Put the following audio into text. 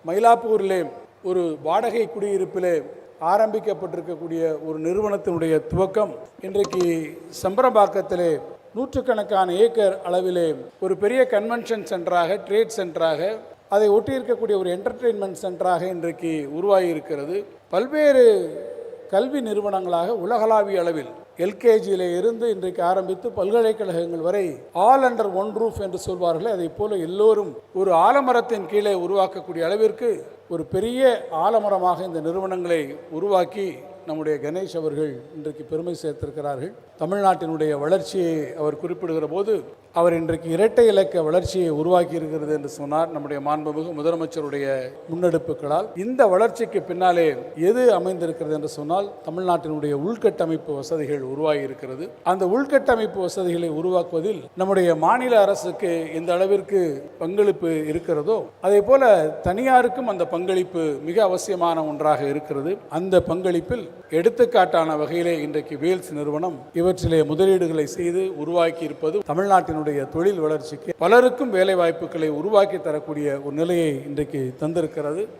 மயிலாப்பூரிலே ஒரு வாடகை குடியிருப்பிலே ஆரம்பிக்கப்பட்டிருக்கக்கூடிய ஒரு நிறுவனத்தினுடைய துவக்கம் இன்றைக்கு சம்பரம்பாக்கத்திலே நூற்றுக்கணக்கான ஏக்கர் அளவிலே ஒரு பெரிய கன்வென்ஷன் சென்டராக, ட்ரேட் சென்டராக, அதை ஒட்டியிருக்கக்கூடிய ஒரு என்டர்டெயின்மெண்ட் சென்டராக இன்றைக்கு உருவாகி இருக்கிறது. பல்வேறு கல்வி நிறுவனங்களாக உலகளாவிய அளவில் எல்கேஜியில் இருந்து இன்றைக்கு ஆரம்பித்து பல்கலைக்கழகங்கள் வரை ஆல் அண்டர் ஒன் ரூஃப் என்று சொல்வார்கள். அதை போல எல்லோரும் ஒரு ஆலமரத்தின் கீழே உருவாக்கக்கூடிய அளவிற்கு ஒரு பெரிய ஆலமரமாக இந்த நிறுவனங்களை உருவாக்கி நம்முடைய கணேஷ் அவர்கள் இன்றைக்கு பெருமை சேர்த்திருக்கிறார்கள். தமிழ்நாட்டினுடைய வளர்ச்சியை அவர் குறிப்பிடுகிற போது அவர் இன்றைக்கு இரட்டை இலக்க வளர்ச்சியை உருவாக்கி இருக்கிறது என்று சொன்னார். நம்முடைய மாண்புமிகு முதலமைச்சருடைய முன்னெடுப்புகளால் இந்த வளர்ச்சிக்கு பின்னாலே எது அமைந்திருக்கிறது என்று சொன்னால் தமிழ்நாட்டினுடைய உள்கட்டமைப்பு வசதிகள் உருவாகி இருக்கிறது. அந்த உள்கட்டமைப்பு வசதிகளை உருவாக்குவதில் நம்முடைய மாநில அரசுக்கு எந்த அளவிற்கு பங்களிப்பு இருக்கிறதோ அதே போல தனியாருக்கும் அந்த பங்களிப்பு மிக அவசியமான ஒன்றாக இருக்கிறது. அந்த பங்களிப்பில் எடுத்துக்காட்டான வகையிலே இன்றைக்கு வேல்ஸ் நிறுவனம் இவற்றிலே முதலீடுகளை செய்து உருவாக்கி இருப்பது தமிழ்நாட்டினுடைய தொழில் வளர்ச்சிக்கு பலருக்கும் வேலை வாய்ப்புகளை உருவாக்கி தரக்கூடிய ஒரு நிலையை இன்றைக்கு தந்திருக்கிறது.